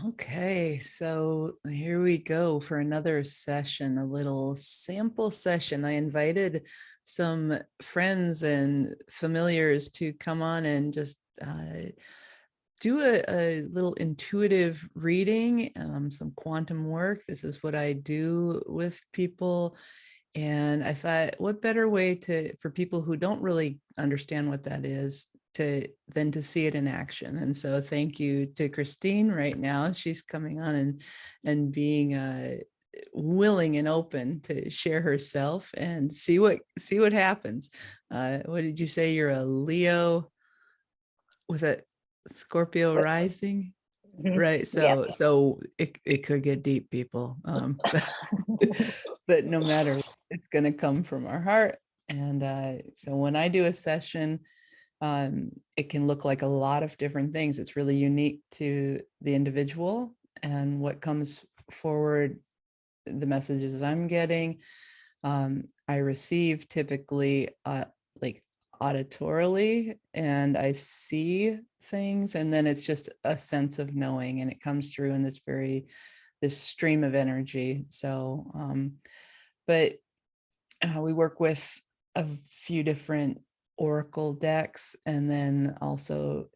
Okay, so here we go for another session, a little sample session. I invited some friends and familiars to come on and just do a little intuitive reading, some quantum work. This is what I do with people. And I thought, what better way for people who don't really understand what that is than to see it in action. And so thank you to Christine right now. She's coming on and being willing and open to share herself and see what happens. What did you say? You're a Leo with a Scorpio rising? Mhm. Right. Yep. So it could get deep, people. But no matter, it's going to come from our heart. And so when I do a session, it can look like a lot of different things. It's really unique to the individual and what comes forward, the messages I'm getting. I receive typically like auditorily, and I see things, and then it's just a sense of knowing, and it comes through in this stream of energy. So but we work with a few different oracle decks, and then also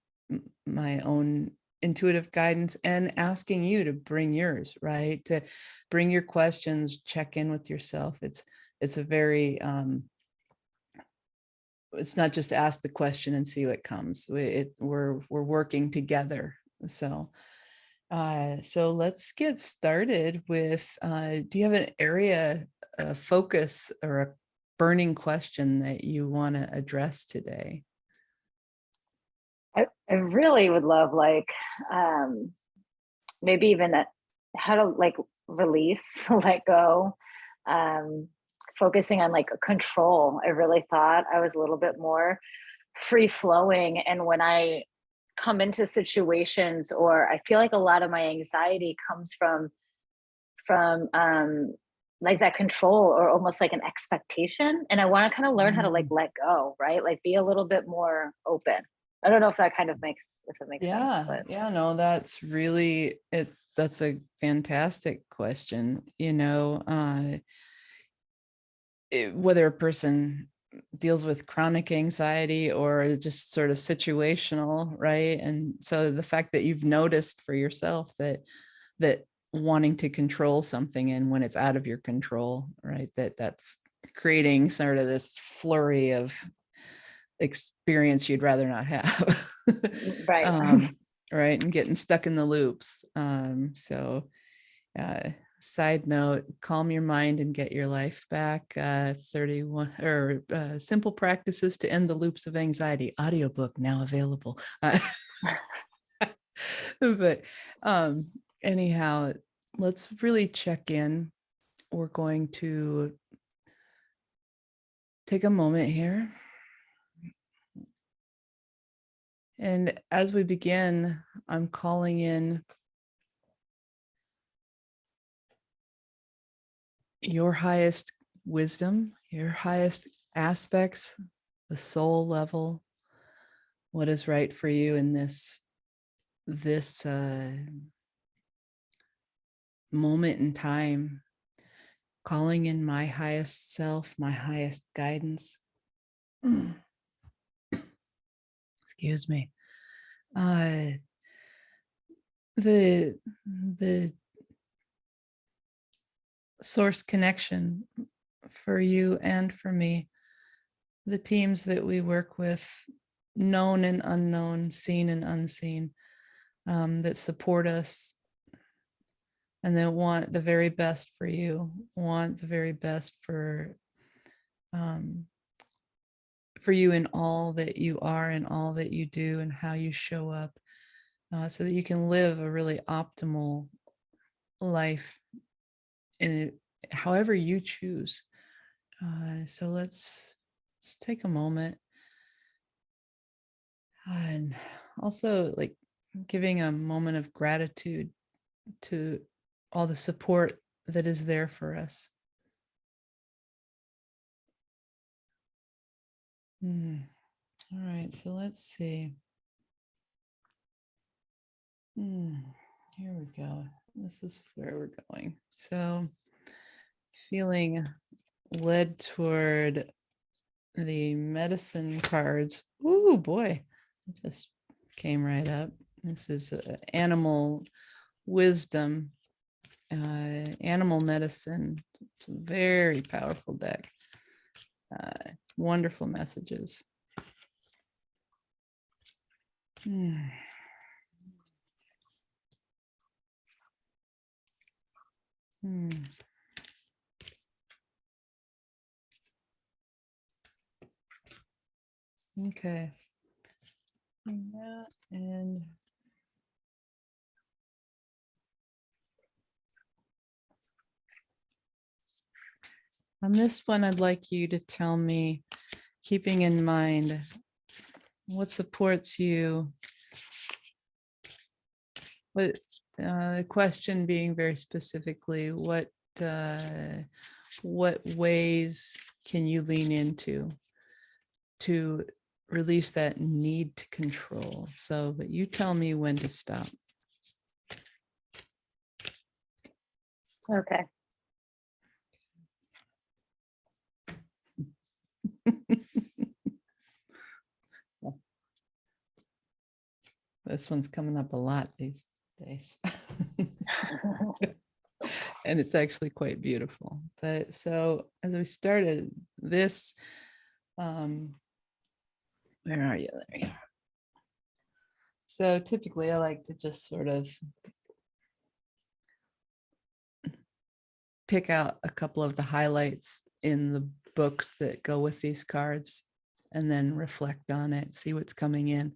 my own intuitive guidance, and asking you to bring yours, right? To bring your questions, check in with yourself. It's a very it's not just ask the question and see what comes. We're working together. So let's get started with, do you have an area, a focus, or a burning question that you want to address today? I really would love um maybe even how to release, let go, um focusing on control. I really thought I was a little bit more free flowing, and when I come into situations, or I feel like a lot of my anxiety comes from like that control, or almost like an expectation, and I want to kind of learn how to Mm. let go, right? Like be a little bit more open. I don't know if that kind of makes if it makes sense, Yeah, but yeah, no, that's really it. That's a fantastic question. Whether a person deals with chronic anxiety or just sort of situational, right? And so the fact that you've noticed for yourself that wanting to control something, and when it's out of your control, right, that's creating sort of this flurry of experience you'd rather not have. right. um, right, and getting stuck in the loops. Uh, Side note, calm your mind and get your life back. 31 or simple practices to end the loops of anxiety. Audiobook now available. But um, anyhow, let's really check in. We're going to take a moment here. And as we begin, I'm calling in your highest wisdom, your highest aspects, the soul level, what is right for you in this moment in time, calling in my highest self, my highest guidance. Excuse me. Uh, the source connection for you and for me, the teams that we work with, known and unknown, seen and unseen, that support us and that want the very best for you, want the very best um, for you in all that you are and all that you do and how you show up, so that you can live a really optimal life in it, however you choose. So let's take a moment and also like giving a moment of gratitude to all the support that is there for us. All right, so let's see. Here we go. This is where we're going. So feeling led toward the medicine cards. Ooh, boy, it just came right up. This is animal wisdom, animal medicine. It's a very powerful deck. Wonderful messages. Hmm. Hmm. Okay. Yeah, and on this one, I'd like you to tell me, keeping in mind what supports you, what the question being very specifically, what ways can you lean into to release that need to control? So, but you tell me when to stop. Okay. This one's coming up a lot these days. And it's actually quite beautiful. But so as we started this, where are you? There you are. So typically I like to just sort of pick out a couple of the highlights in the books that go with these cards and then reflect on it, see what's coming in.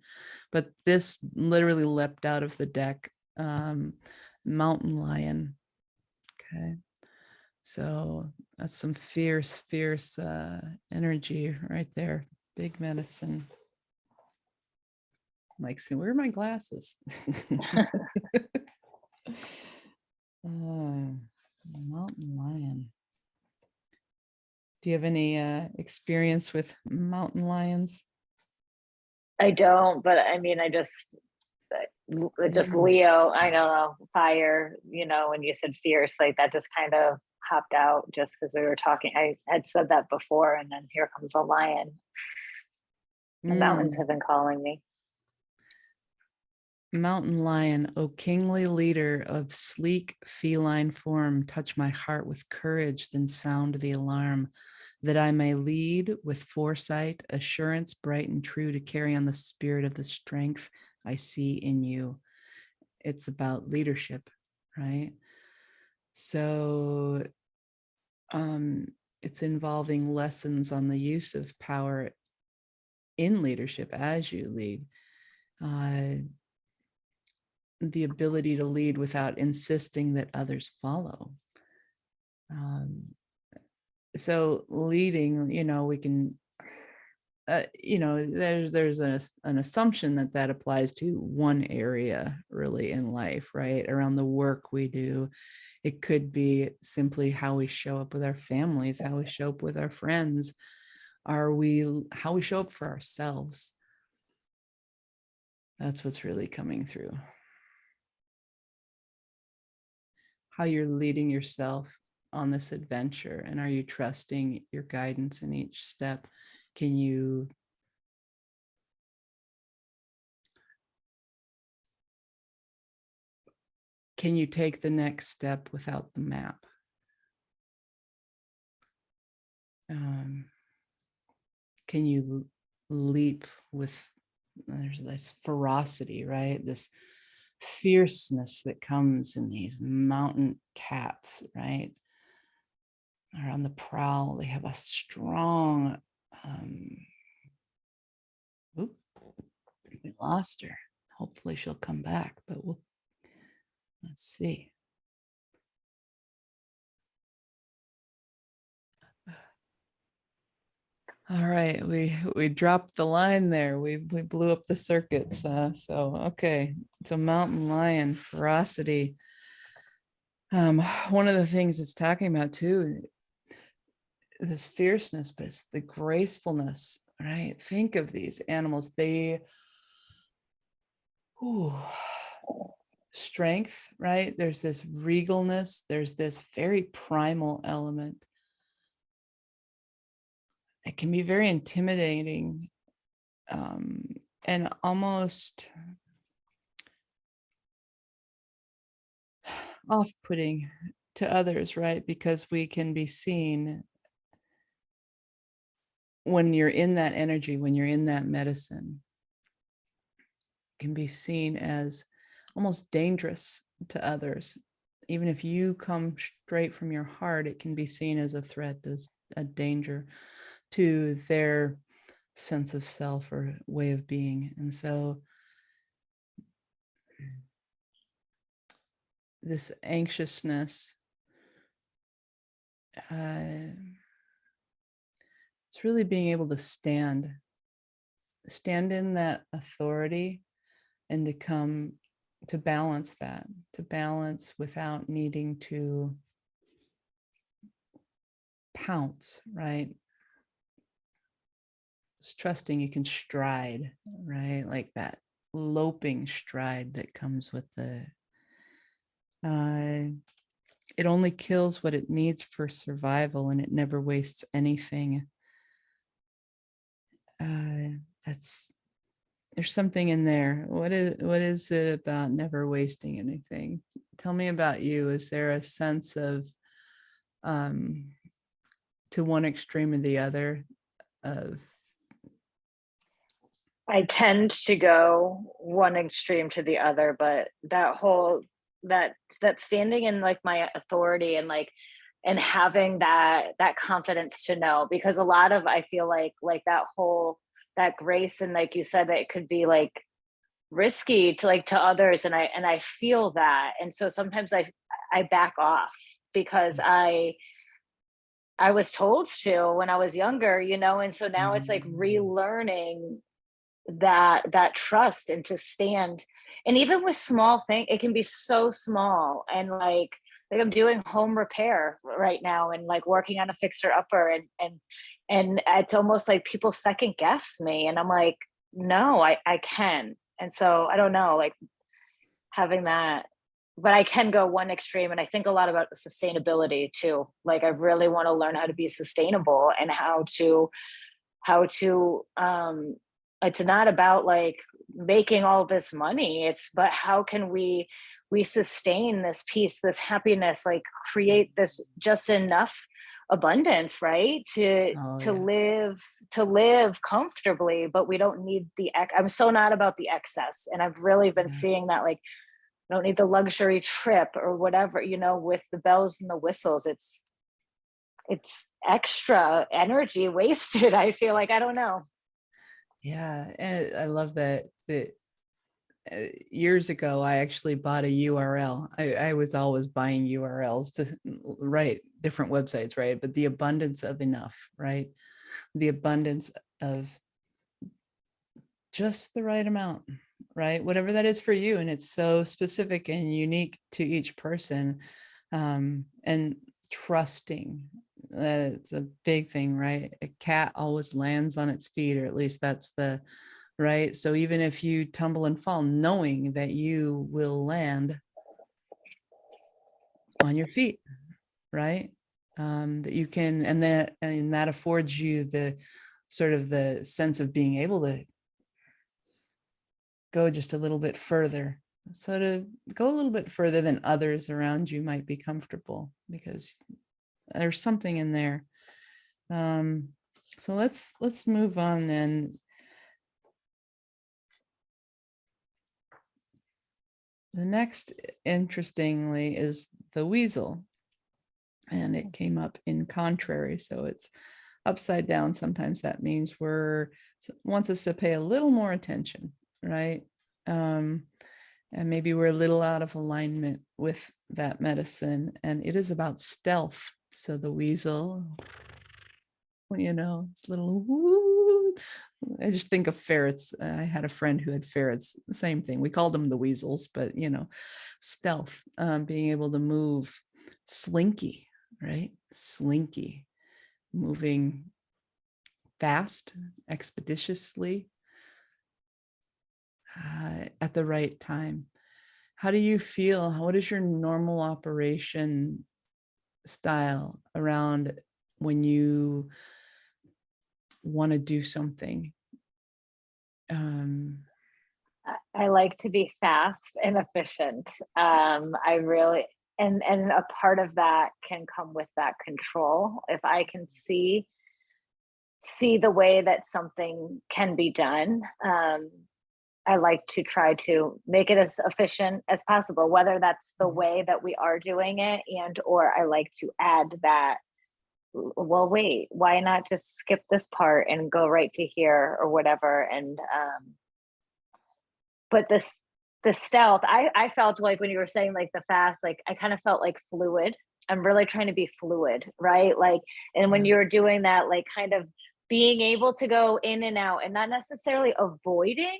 But this literally leapt out of the deck. Mountain lion. Okay. So that's some fierce, fierce energy right there. Big medicine. Like, see, where are my glasses? Mountain lion. Do you have any experience with mountain lions? I don't, but I mean, just Mm. Leo, I don't know, fire, when you said fierce, like that just kind of hopped out just because we were talking. I had said that before, and then here comes a lion. The mountains Mm. have been calling me. Mountain lion, O kingly leader of sleek feline form, touch my heart with courage, then sound the alarm, that I may lead with foresight, assurance bright and true to carry on the spirit of the strength I see in you. It's about leadership, right? So it's involving lessons on the use of power in leadership as you lead. The ability to lead without insisting that others follow. So leading, we can, there's an assumption that applies to one area really in life, right? Around the work we do. It could be simply how we show up with our families, how we show up with our friends. How we show up for ourselves. That's what's really coming through. How you're leading yourself on this adventure, and are you trusting your guidance in each step? Can you take the next step without the map? Can you leap with, there's this ferocity, right? This fierceness that comes in these mountain cats, right? Are on the prowl. They have a strong, we lost her. Hopefully she'll come back, but let's see. All right, we dropped the line there. We blew up the circuits. So okay, so mountain lion ferocity. One of the things it's talking about too, this fierceness, but it's the gracefulness, right? Think of these animals. They strength, right? There's this regalness, there's this very primal element. It can be very intimidating, and almost off-putting to others, right? Because we can be seen when you're in that energy, when you're in that medicine, can be seen as almost dangerous to others. Even if you come straight from your heart, it can be seen as a threat, as a danger to their sense of self or way of being. And so this anxiousness, it's really being able to stand in that authority and to come to balance that, to balance without needing to pounce, right? Just trusting you can stride, right? Like that loping stride that comes with it only kills what it needs for survival, and it never wastes anything. That's There's something in there. What is it about never wasting anything? Tell me about you. Is there a sense of um to one extreme or the other of I tend to go one extreme to the other, but that whole that standing in like my authority and like and having that confidence to know, because a lot of I feel like that whole that grace, and like you said, that it could be like risky to like to others, and I feel that, and so sometimes I back off because I was told to when I was younger, you know, and so now it's like relearning that trust and to stand. And even with small things, it can be so small, and like I'm doing home repair right now and like working on a fixer upper, and it's almost like people second guess me, and I'm like, no, I can. And so I don't know, like having that, but I can go one extreme, and I think a lot about sustainability too. Like I really want to learn how to be sustainable and how to it's not about like making all this money, it's but how can we sustain this peace, this happiness, like create this just enough abundance, right, oh to yeah, live comfortably, but we don't need I'm so not about the excess, and I've really been yeah, seeing that, like I don't need the luxury trip or whatever, you know, with the bells and the whistles. It's extra energy wasted. I feel like, I don't know. yeah. And I love that years ago I actually bought a URL. I was always buying URLs to write different websites, right? But the abundance of enough, right? The abundance of just the right amount, right? Whatever that is for you. And it's so specific and unique to each person. And trusting, it's a big thing, right? A cat always lands on its feet, or at least that's the right. So even if you tumble and fall, knowing that you will land on your feet, right? That you can, and that affords you the sort of the sense of being able to go just a little bit further. So to go a little bit further than others around you might be comfortable, because there's something in there. Um, so let's move on then. The next, interestingly, is the weasel, and it came up in contrary. So it's upside down. Sometimes that means wants us to pay a little more attention, right? And maybe we're a little out of alignment with that medicine, and it is about stealth. So the weasel, you know, it's little woo. I just think of ferrets. I had a friend who had ferrets, same thing. We called them the weasels, but you know, stealth, being able to move, slinky, right? Slinky, moving fast, expeditiously, at the right time. How do you feel? What is your normal operation style around when you want to do something? Um, I like to be fast and efficient. I really, and a part of that can come with that control. If I can see the way that something can be done, I like to try to make it as efficient as possible, whether that's the way that we are doing it, and or I like to add that, well, wait, why not just skip this part and go right to here or whatever. And but the stealth, I felt like when you were saying like the fast, like I kind of felt like fluid. I'm really trying to be fluid, right? Like, and when yeah, you're doing that, like kind of being able to go in and out and not necessarily avoiding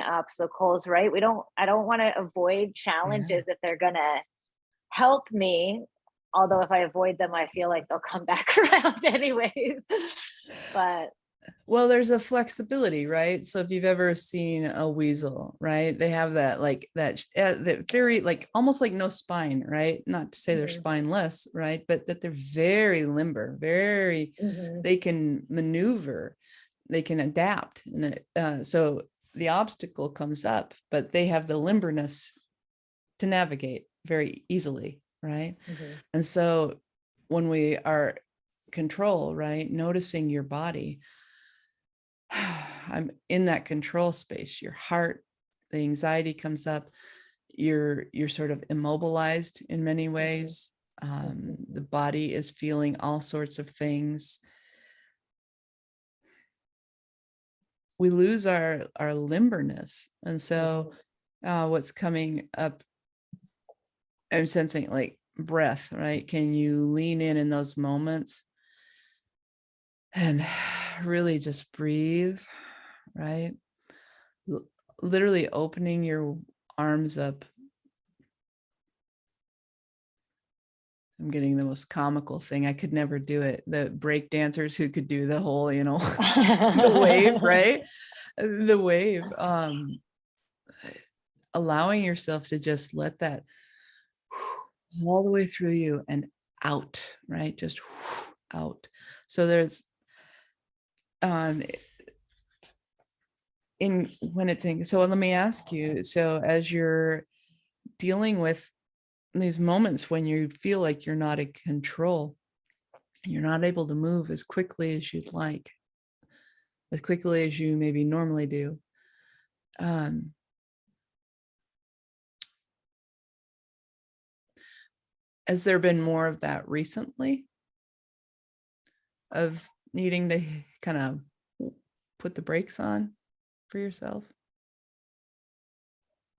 obstacles, right? I don't want to avoid yeah. challenges if they're gonna help me. Although if I avoid them, I feel like they'll come back around anyways. But Well, there's a flexibility, right? So if you've ever seen a weasel, right, they have that like that very like almost like no spine, right? Not to say they're mhm, spineless, right? But that they're very limber, very, mhm, they can maneuver, they can adapt, and so the obstacle comes up, but they have the limberness to navigate very easily, right? mhm, And so when we are control, right, noticing your body, I'm in that control space. Your heart, the anxiety comes up. You're sort of immobilized in many mhm, ways. mhm, The body is feeling all sorts of things. We lose our limberness, and so mhm. what's coming up? I'm sensing like breath. Right? Can you lean in those moments and really just breathe? Right? L- Literally opening your arms up. I'm getting the most comical thing. I could never do it. The break dancers who could do the whole, the wave, right? The wave. Allowing yourself to just let that all the way through you and out, right? Just out. So there's um in when it's in, so let me ask you, so as you're dealing with these moments when you feel like you're not in control, and you're not able to move as quickly as you'd like, as quickly as you maybe normally do. Um, has there been more of that recently, of needing to kind of put the brakes on for yourself?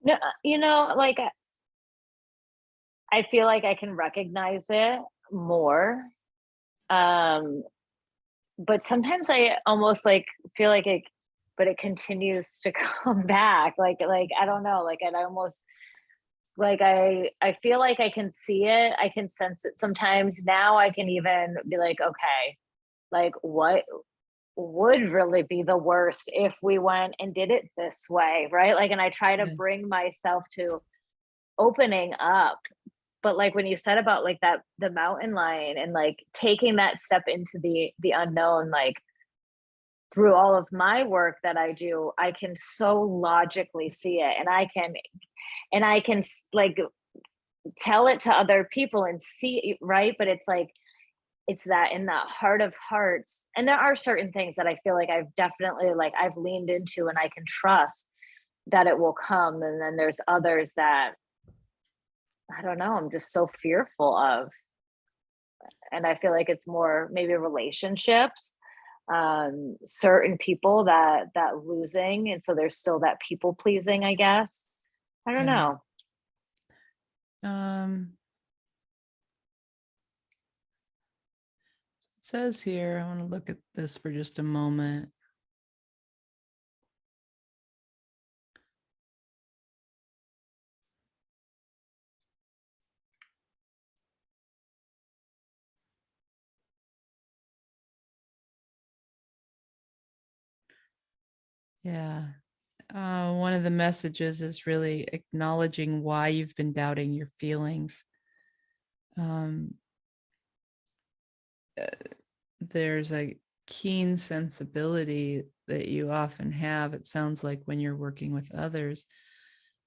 No, like I feel like I can recognize it more. Um, but sometimes I almost like feel like but it continues to come back. Like I don't know. Like I almost like I feel like I can see it. I can sense it sometimes. Now I can even be like, okay, like what would really be the worst if we went and did it this way, right? Like, and I try to Yeah. bring myself to opening up. But like when you said about like that the mountain lion and like taking that step into the unknown, like through all of my work that I do, I can so logically see it, and I can like tell it to other people and see, right? But it's like it's that in that heart of hearts, and there are certain things that I feel like I've definitely like I've leaned into and I can trust that it will come, and then there's others that I don't know, I'm just so fearful of. And I feel like it's more maybe relationships, certain people that losing, and so there's still that people pleasing, I guess. I don't Yeah. know. Um, it says here, I want to look at this for just a moment. Yeah. One of the messages is really acknowledging why you've been doubting your feelings. Um, uh, there's a keen sensibility that you often have, it sounds like, when you're working with others.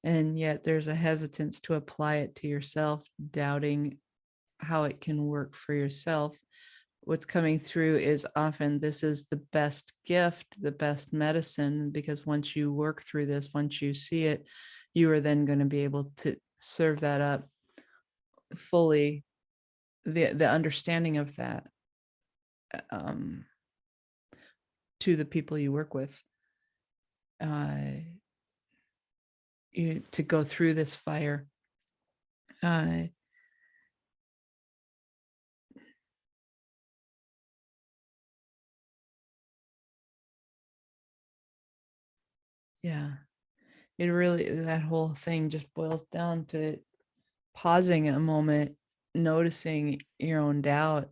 And yet there's a hesitance to apply it to yourself, doubting how it can work for yourself. What's coming through is often this is the best gift, the best medicine, because once you work through this, once you see it, you are then going to be able to serve that up fully, the understanding of that, um, to the people you work with. You to go through this fire. Uh, yeah, it really, that whole thing just boils down to pausing a moment, noticing your own doubt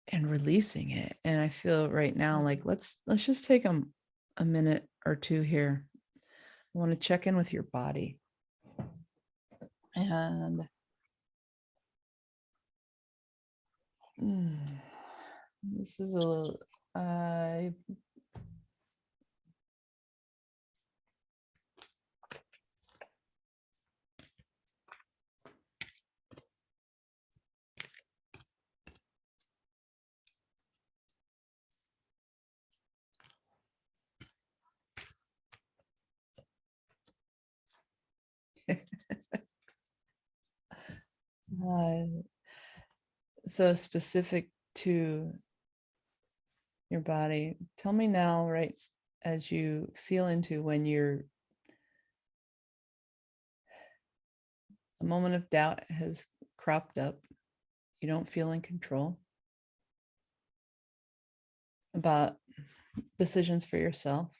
and releasing it. And I feel right now like let's just take a minute or two here. I want to check in with your body. And mm, this is a little uh, so specific to your body. Tell me now, right as you feel into when you're a moment of doubt has cropped up, you don't feel in control about decisions for yourself.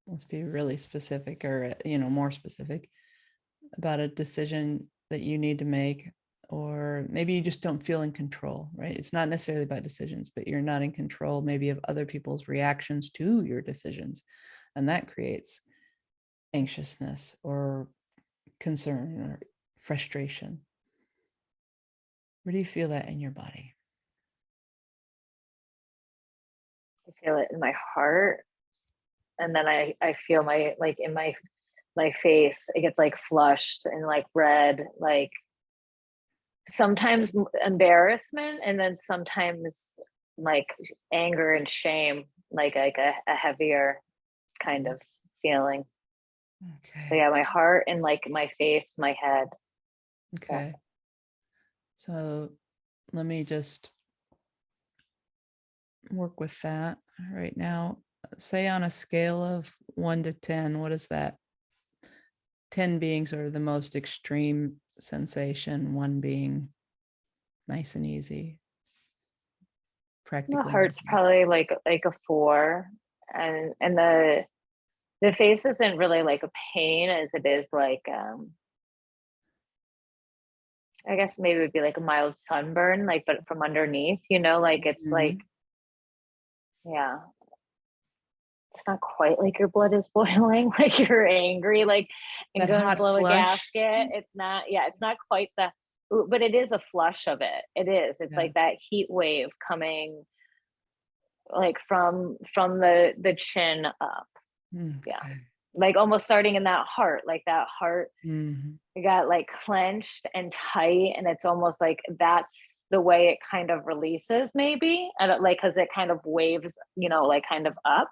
Let's be really specific, or more specific about a decision that you need to make, or maybe you just don't feel in control, right? It's not necessarily about decisions, but you're not in control maybe of other people's reactions to your decisions, and that creates anxiousness or concern or frustration. Where do you feel that in your body? I feel it in my heart, and then I feel my like in my face. It gets like flushed and like red, like sometimes embarrassment, and then sometimes like anger and shame, like a heavier kind of feeling. So Okay. yeah, my heart and like my face, my head. Yeah. Okay. So let me just work with that right now. Say on a scale of 1 to 10, what is that? 10 being sort of the most extreme sensation, one being nice and easy, The practically heart's easy. probably like a 4, and the face isn't really like a pain as it is like I guess maybe it'd be like a mild sunburn, like but from underneath, like it's like Mhm. yeah, it's not quite like your blood is boiling, like you're angry, like and That going to hot blow a flush. gasket. It's not, yeah, it's not quite the, but it is a flush of it. It is. It's Yeah. like that heat wave coming like from the chin up. Yeah. Okay. Like almost starting in that heart Mhm. got like clenched and tight, and it's almost like that's the way it kind of releases maybe. I don't like because it kind of waves, like kind of up,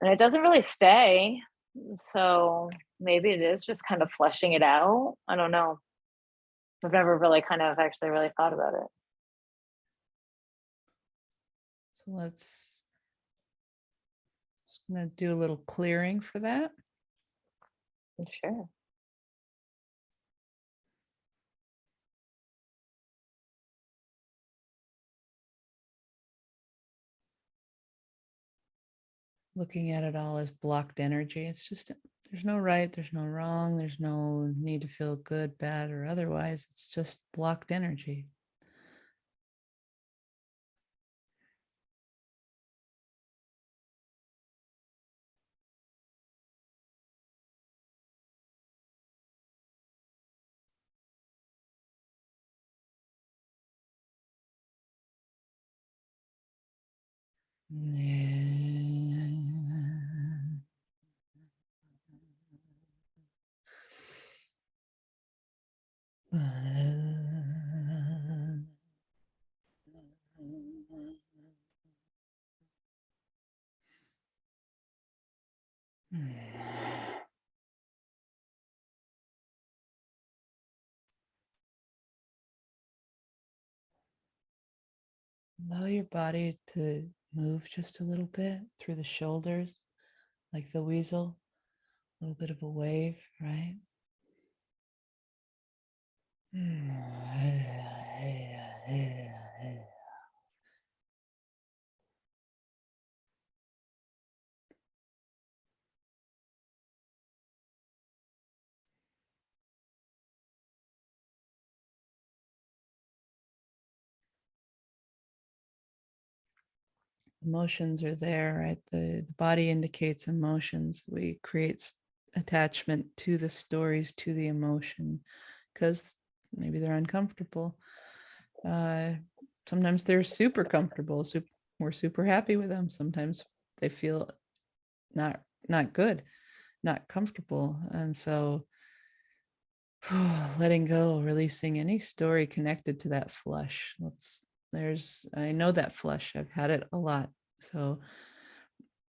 and it doesn't really stay. So maybe it is just kind of flushing it out. I don't know. I've never really kind of actually really thought about it. So let's just gonna do a little clearing for that. Sure. Looking at it all as blocked energy. It's just, there's no right, there's no wrong, there's no need to feel good, bad, or otherwise. It's just blocked energy. Allow your body to move just a little bit through the shoulders, like the weasel, a little bit of a wave, right? Emotions are there, right? The body indicates emotions. We create attachment to the stories, to the emotion, because maybe they're uncomfortable. Uh, Sometimes they're super comfortable. We're super happy with them. Sometimes they feel not good, not comfortable, and so letting go, releasing any story connected to that flush. I know that flush. I've had it a lot, so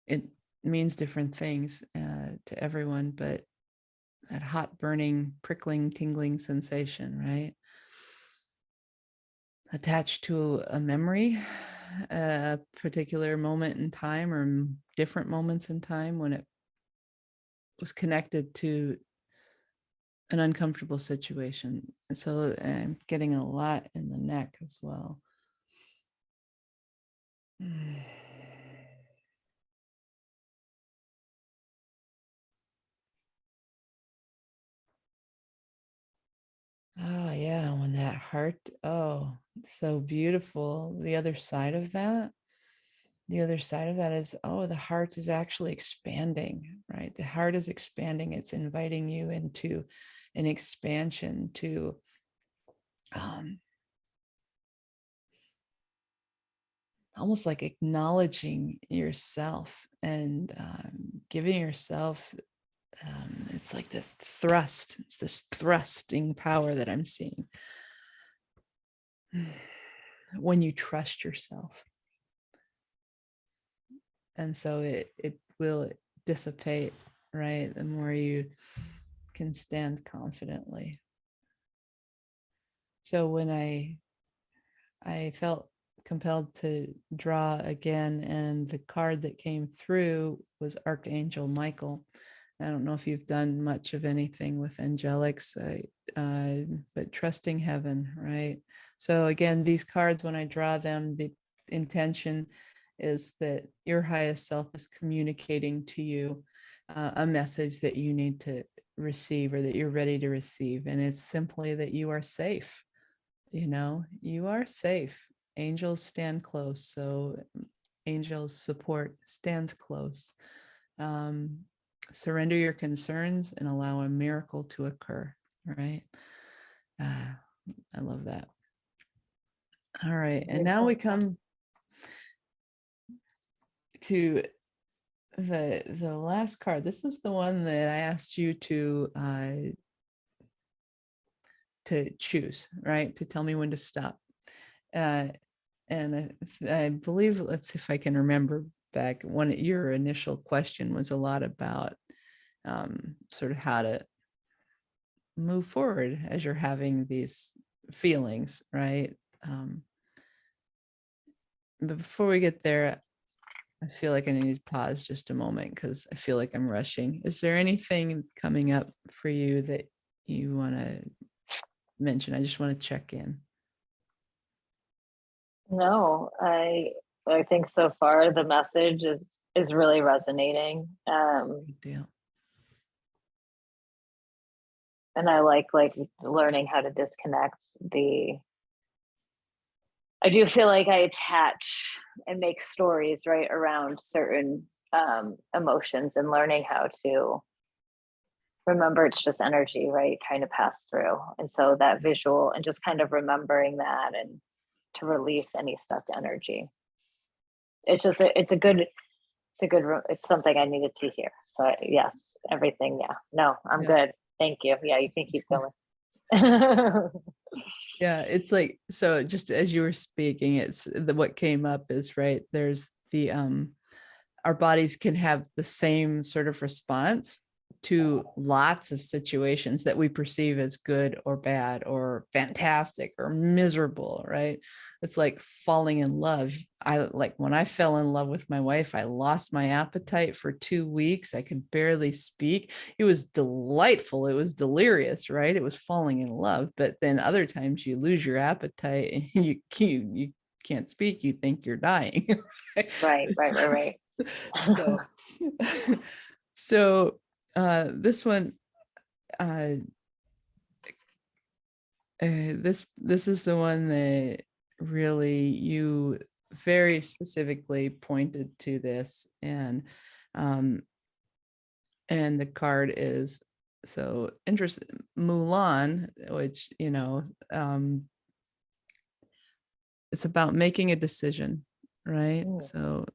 it means different things to everyone, but that hot, burning, prickling, tingling sensation, right? Attached to a memory, a particular moment in time, or different moments in time when it was connected to an uncomfortable situation. And so I'm getting a lot in the neck as well. Oh, yeah. When that heart, oh, so beautiful. The other side of that is, oh, the heart is actually expanding, right? The heart is expanding. It's inviting you into an expansion to um, almost like acknowledging yourself and giving yourself it's like this thrust. It's this thrusting power that I'm seeing when you trust yourself. And so it will dissipate, right? The more you can stand confidently. So when I felt compelled to draw again, and the card that came through was Archangel Michael. I don't know if you've done much of anything with angelics, but trusting heaven, right? So again, these cards, when I draw them, the intention is that your highest self is communicating to you a message that you need to receive, or that you're ready to receive. And it's simply that you are safe. You are safe. Angels stand close. So angels support stands close. Um, Surrender your concerns and allow a miracle to occur, right? I love that. All right. And now we come to the last card. This is the one that I asked you to choose, right? To tell me when to stop. Uh, and I believe, let's see if I can remember back, your initial question was a lot about sort of how to move forward as you're having these feelings, right? But before we get there, I feel like I need to pause just a moment because I feel like I'm rushing. Is there anything coming up for you that you want to mention? I just want to check in. No, I think so far the message is really resonating. Good deal. And I like learning how to disconnect the I do feel like I attach and make stories right around certain emotions, and learning how to remember it's just energy, right? Trying to pass through. And so that visual and just kind of remembering that, and to release any stuck energy. it's something I needed to hear. So yes, everything. Yeah, no, I'm Yeah. good. Thank you. Yeah, you can keep going. Yeah, it's like, so just as you were speaking, what came up is, right, there's the our bodies can have the same sort of response to lots of situations that we perceive as good or bad or fantastic or miserable, right? It's like falling in love. I like when I fell in love with my wife, I lost my appetite for 2 weeks. I could barely speak. It was delightful. It was delirious, right? It was falling in love. But then other times you lose your appetite and you can't speak. You think you're dying. Right. So so this one, uh this is the one that really you very specifically pointed to this, um and the card is so interesting, Mulan, which, it's about making a decision, right? Mm, So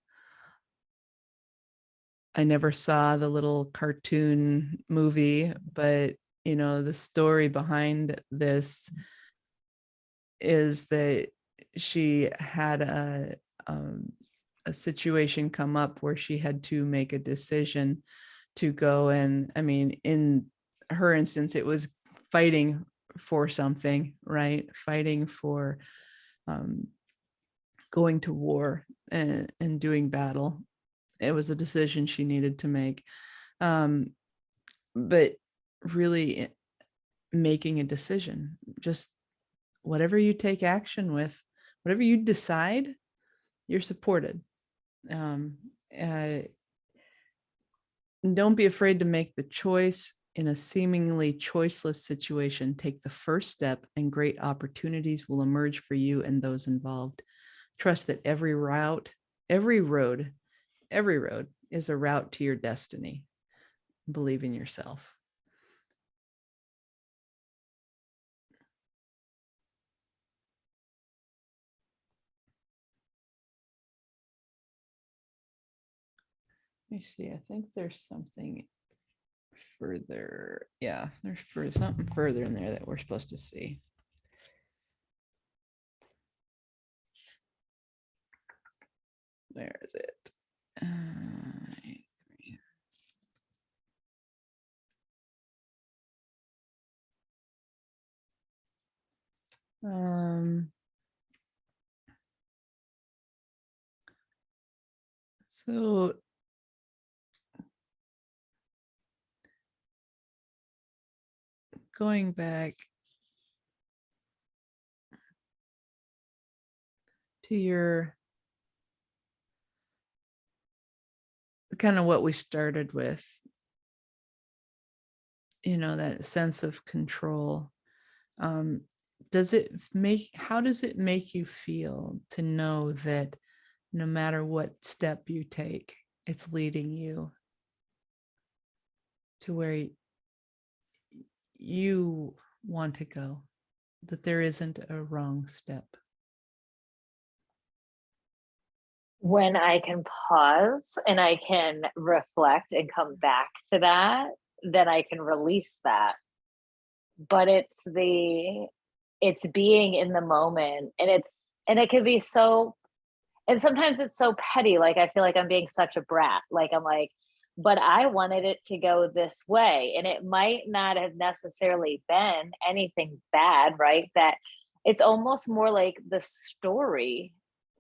I never saw the little cartoon movie, but the story behind this is that she had um, a situation come up where she had to make a decision to go, and I mean, in her instance, it was fighting for something, right? Fighting for um, going to war and doing battle. It was a decision she needed to make. Um, but really making a decision, just whatever you take action with, whatever you decide, you're supported. Um, uh, don't be afraid to make the choice in a seemingly choiceless situation. Take the first step and great opportunities will emerge for you and those involved. Trust that every road, every road is a route to your destiny. Believe in yourself. Let me see. I think there's something further. Yeah, there's something further in there that we're supposed to see. Where is it? Um, so going back to your kind of what we started with, that sense of control. Um, how does it make you feel to know that no matter what step you take, it's leading you to where you want to go, that there isn't a wrong step? when I can pause and I can reflect and come back to that, then I can release that. But it's being in the moment, and it can be so, and sometimes it's so petty. Like I feel like I'm being such a brat. Like I'm like, but I wanted it to go this way. And it might not have necessarily been anything bad, right? That it's almost more like the story.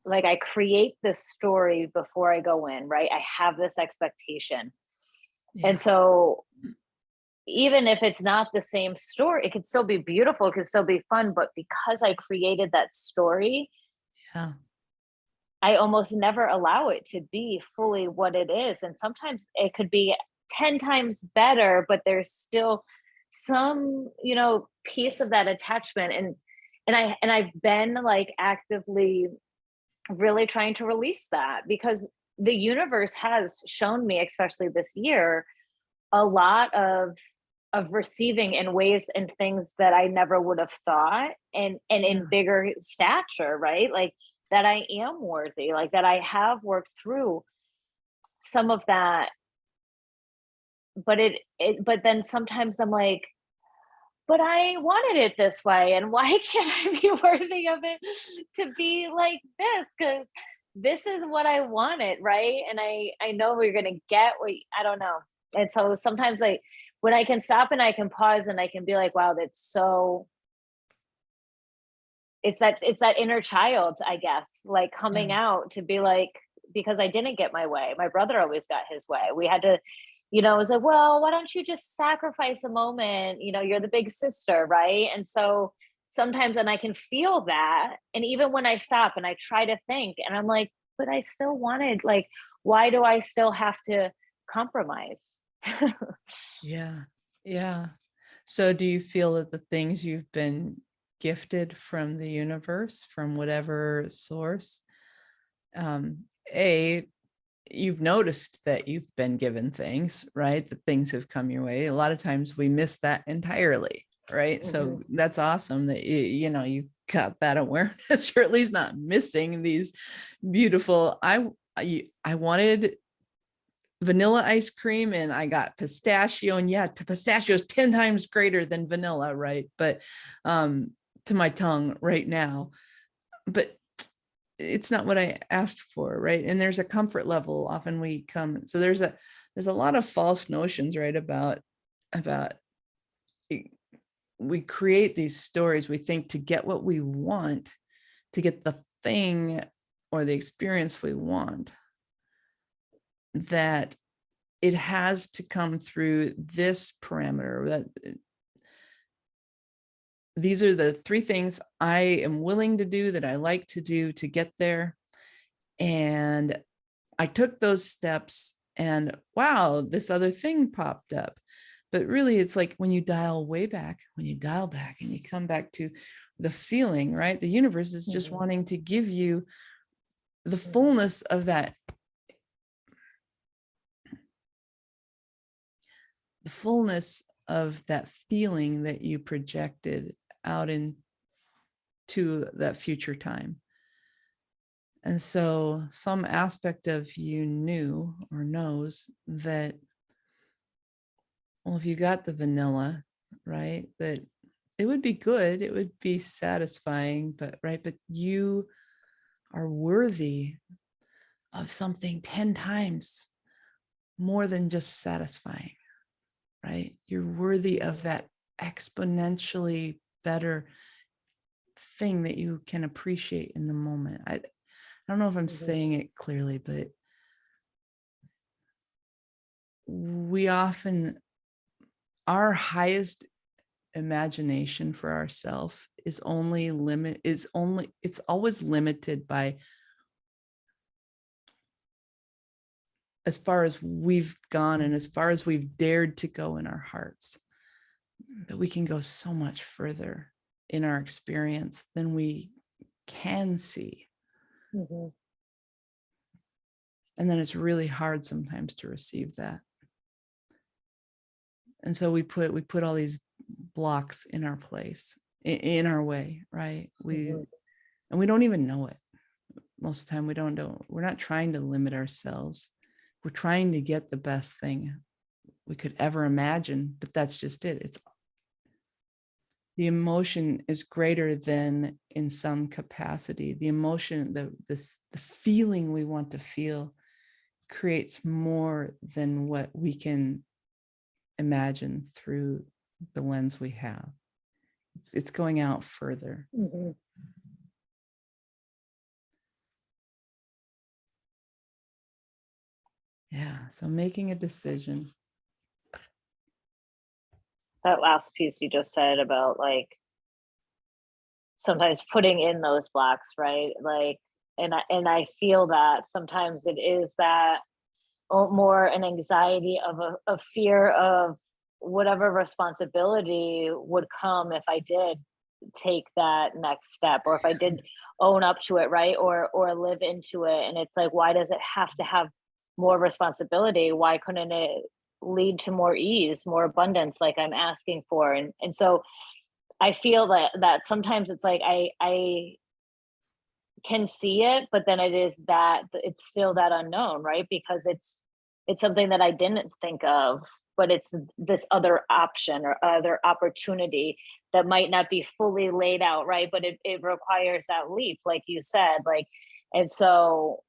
Like I create this story before I go in, right? I have this expectation. Yeah. And so even if it's not the same story, it could still be beautiful, it could still be fun. But because I created that story, Yeah. I almost never allow it to be fully what it is. And sometimes it could be 10 times better, but there's still some, piece of that attachment. And I've been like actively really trying to release that, because the universe has shown me, especially this year, a lot of receiving in ways and things that I never would have thought, and in Yeah. bigger stature, right? Like that I am worthy, like that I have worked through some of that. But but then sometimes I'm like, but I wanted it this way, and why can't I be worthy of it to be like this? Because this is what I wanted, right? And I know we're gonna get what I don't know. And so sometimes like when I can stop and I can pause and I can be like, wow, that's so it's that inner child, I guess, like coming Yeah. out to be like, because I didn't get my way. My brother always got his way. We had to, you know, it was like, well, why don't you just sacrifice a moment? You know, you're the big sister, right? And so sometimes, and I can feel that. And even when I stop and I try to think, and I'm like, but I still wanted, like, why do I still have to compromise? Yeah. Yeah. So do you feel that the things you've been gifted from the universe, from whatever source, um, A, you've noticed that you've been given things, right? That things have come your way. A lot of times we miss that entirely, right? So Mhm, that's awesome that you know, you've got that awareness. You're at least not missing these beautiful. I wanted vanilla ice cream and I got pistachio, and yeah, pistachio is 10 times greater than vanilla, right? But um to my tongue right now, but it's not what I asked for, right? And there's a comfort level. Often we come, so there's a lot of false notions, right? About we create these stories. We think to get what we want, to get the thing or the experience we want, that it has to come through this parameter, that these are the three things I am willing to do, that I like to do to get there. And I took those steps and wow, this other thing popped up. But really, it's like when you dial way back, when you dial back and you come back to the feeling, right? The universe is just mhm, wanting to give you the mhm, fullness of that, the fullness of that feeling that you projected out into that future time. And so some aspect of you knew or knows that, well, if you got the vanilla, right, that it would be good, it would be satisfying, but right, but you are worthy of something 10 times more than just satisfying, right? You're worthy of mhm, that exponentially better thing that you can appreciate in the moment. I don't know if I'm mhm, saying it clearly, but we often, our highest imagination for ourselves it's always limited by as far as we've gone and as far as we've dared to go in our hearts. But we can go so much further in our experience than we can see. mhm, And then it's really hard sometimes to receive that. And so we put all these blocks in our place, in our way, right? mhm, And we don't even know it. Most of the time we don't, we're not trying to limit ourselves. We're trying to get the best thing we could ever imagine, but that's just it. It's the emotion is greater than in some capacity. The emotion, the feeling we want to feel creates more than what we can imagine through the lens we have. It's going out further. mhm. Yeah. So making a decision. That last piece you just said about like sometimes putting in those blocks, right? Like, and I feel that sometimes it is that more an anxiety of a fear of whatever responsibility would come if I did take that next step, or if I did own up to it, right? Or live into it. And it's like, why does it have to have more responsibility? Why couldn't it lead to more ease, more abundance, like I'm asking for? And so I feel that sometimes it's like I can see it, but then it is that it's still that unknown, right? Because it's something that I didn't think of, but it's this other option or other opportunity that might not be fully laid out, right? But it requires that leap, like you said, like, and so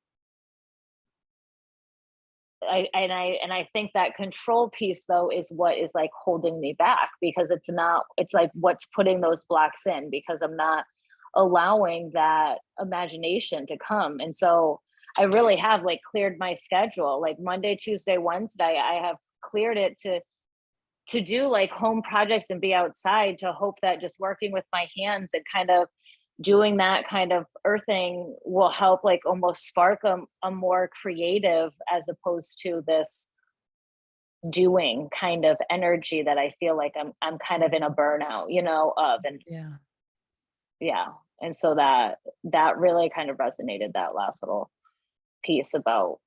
I think that control piece though is what is like holding me back, because it's not, it's like what's putting those blocks in, because I'm not allowing that imagination to come. And so I really have like cleared my schedule, like Monday, Tuesday, Wednesday, I have cleared it to do like home projects and be outside, to hope that just working with my hands and kind of doing that kind of earthing will help like almost spark a more creative, as opposed to this doing kind of energy that I feel like I'm kind of in a burnout, you know, of. And Yeah. yeah, and so that really kind of resonated, that last little piece about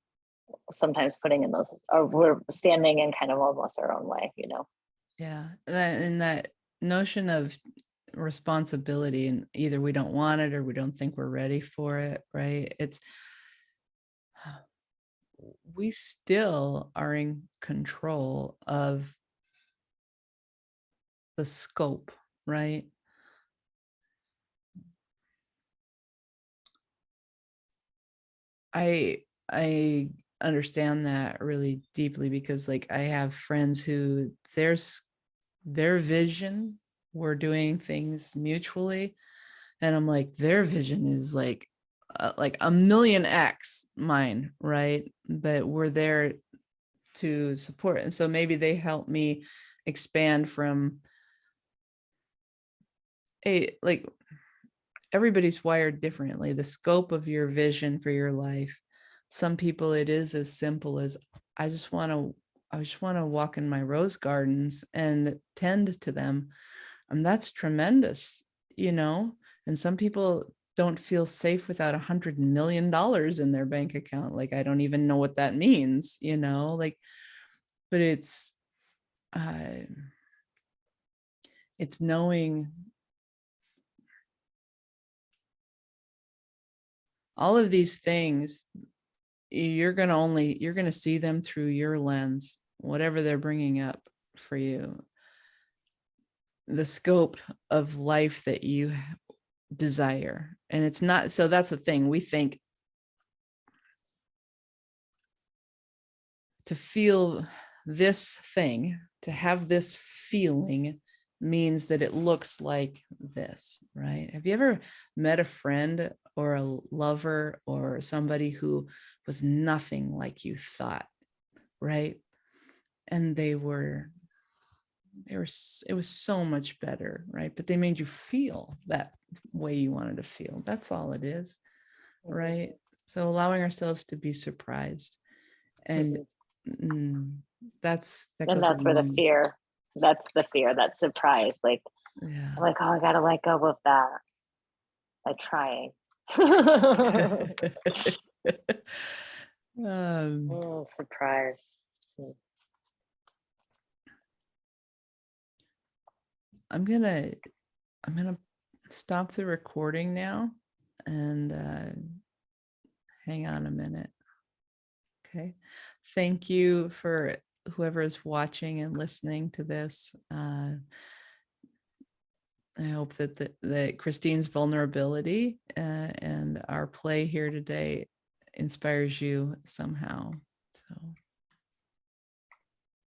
sometimes putting in those, or we're standing in kind of almost our own way, you know. Yeah. And that notion of responsibility, and either we don't want it or we don't think we're ready for it, right? It's, we still are in control of the scope, right? I understand that really deeply, because like I have friends who their vision, we're doing things mutually, and I'm like, their vision is like a million X mine, right? But we're there to support. And so maybe they help me expand from a, like, everybody's wired differently. The scope of your vision for your life. Some people, it is as simple as, I just want to walk in my rose gardens and tend to them. And that's tremendous, you know? And some people don't feel safe without $100 million in their bank account. Like, I don't even know what that means, you know, like, but uh, it's knowing all of these things. You're going to see them through your lens, whatever they're bringing up for you, the scope of life that you desire. And it's not, so that's the thing. We think to feel this thing, to have this feeling, means that it looks like this, right? Have you ever met a friend or a lover or somebody who was nothing like you thought, right? And it was so much better, right? But they made you feel that way you wanted to feel. That's all it is, Mhm, right? So allowing ourselves to be surprised, and mhm. mm, that And goes a that's where the long, fear, that's the fear, that surprise, like I'm yeah. like, oh, I gotta let go of that, like trying. um, Oh, surprise. I'm gonna I'm gonna stop the recording now, and hang on a minute. Okay. Thank you for whoever is watching and listening to this. I hope that that Christine's vulnerability and our play here today inspires you somehow. So.